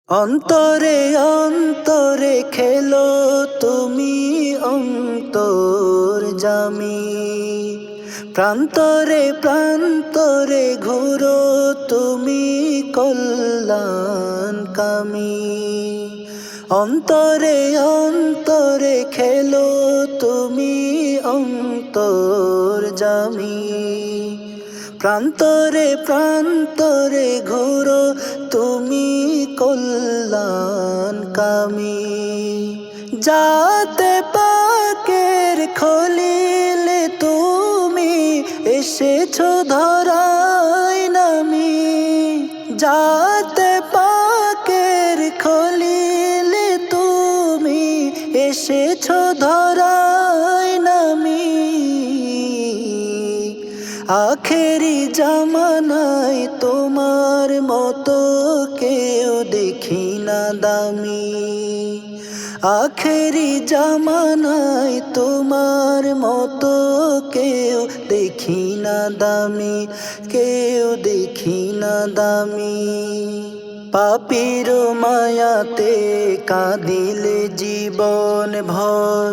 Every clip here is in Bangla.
অন্তরে অন্তরে খেলো তুমি অন্তর জামি, প্রান্তরে প্রান্তরে ঘুরো তুমি কল্যাণ কামি। অন্তরে অন্তরে খেলো তুমি অন্তর জামি, প্রান্তরে প্রান্তরে ঘুরো তুমি কল্যাণ কামি। যাতে পাকের খলিলে তুমি এসেছো ধরায় নামি, যাতে পাকের খলিলে তুমি এসেছো ধরায় নামি। আখেরি জামানায় তোমার মতো কেউ দেখি না দামি, আখেরি জামানায় তোমার মতো কেউ দেখি না দামি, কেউ দেখি না দামি। পাপীর মায়াতে কাঁদিলে জীবন ভর,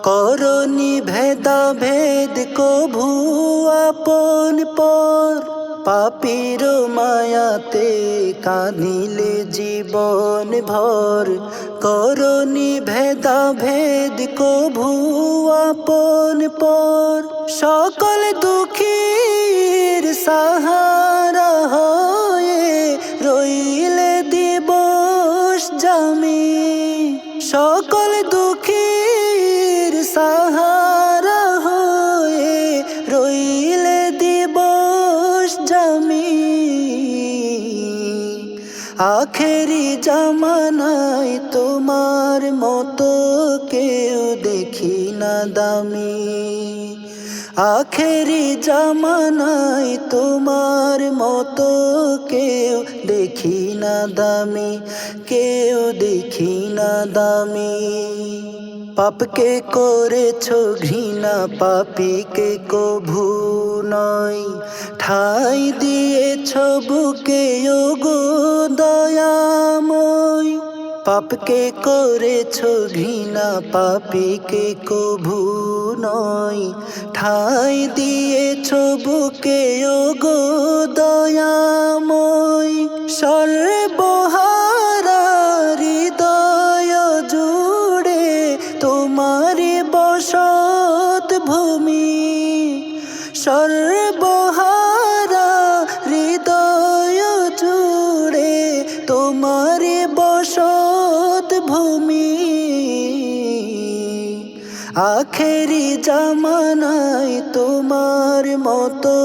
করনি ভেদা ভেদ কভু আপন পর। পাপীর মায়াতে কাঁদিলে জীবন ভর, করনি ভেদা ভেদ কভু আপন পর। সকল দুঃখীর সাহারা হয়ে রইলে দিবস জামি, সকল দুঃখীর সাহারা হয়ে রইলে দিবস জামি। আখেরি জামানায় তোমার মতো কেউ দেখি না দামি, আখেরি জামানায় তোমার মতো কেউ দেখি না দামি, কেউ দেখি না দামি। পাপকে করেছো ঘৃণা পাপীকে কভু নয়, ঠাই দিয়েছো বুকে ওগো দয়াময়। পাপকে করেছো ঘৃণা পাপীকে কভু নয়, ঠাই দিয়েছো বুকে ওগো দয়াময়। সর্বহারা হৃদয় জুড়ে তোমারি বসত ভূমি, সর্বহারা হৃদয় জুড়ে তোমারি বসত ভূমি। আখেরি জামানায় তোমার মতো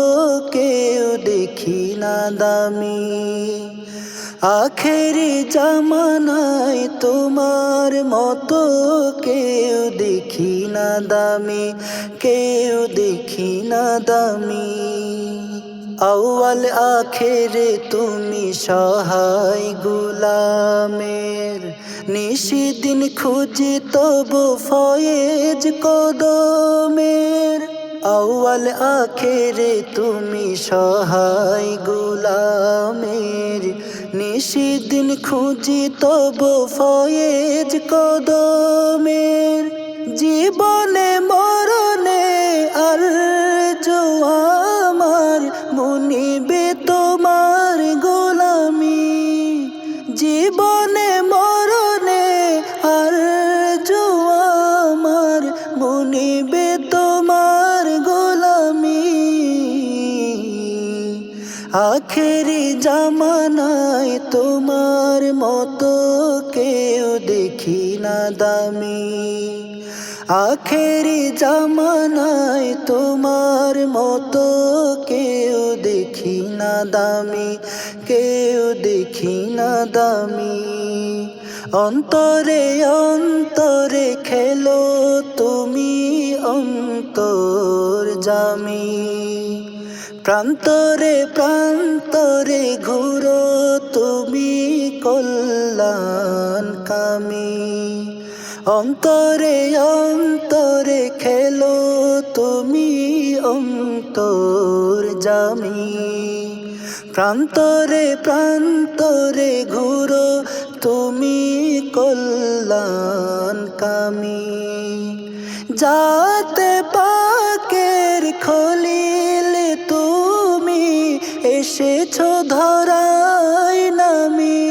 কেউ দেখি না দামি, আখেরি জামানায় তোমার মতো কেউ দেখি না দামি, কেউ দেখি না দামি। আউয়াল আখেরে তুমি সহায় গুলামের, নিশিদিন খুঁজি তবু ফয়েজ কদমের। আউয়াল আখেরে তুমি সহায় গুলামের, নিশিদিন খুঁজি তবু ফয়েজ কদমের। জীবনে মরণে আর আমার মুনিবে তোমার গোলামি, জীবনে মরণে আর আমার মুনিবে তোমার গোলামি। আখেরি জামানায় তোমার মতো কেউ দেখি না দামি, আখেরি জামানায় তোমার মতো কেউ দেখি না দামি, কেউ দেখি না দামি। অন্তরে অন্তরে খেলো তুমি অন্তর জামি, প্রান্তরে প্রান্তরে ঘুরো তুমি কল্যাণ কামি। অন্তরে অন্তরে খেলো তুমি অন্তর জামি, প্রান্তরে প্রান্তরে ঘুরো তুমি কল্যাণকামী। জাতে পাকের খলিল তুমি এসেছো ধরায় নামি।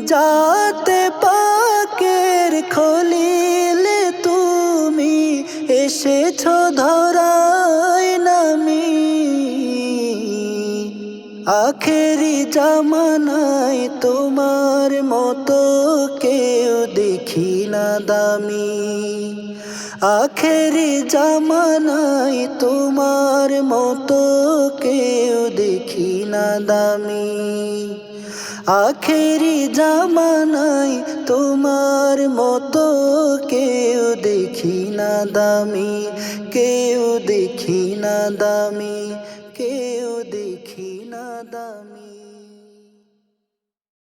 জাতে পাকের খলিল তুমি এসেছো ধরায় নামি। আখেরি জামানায় তোমার মতো কেউ দেখি না দামি। আখেরি জামানায় তোমার মতো কেউ দেখি না দামি। আখেরি জামানায় তোমার মতো কেউ দেখি না দামি, কেউ দেখি না দামি।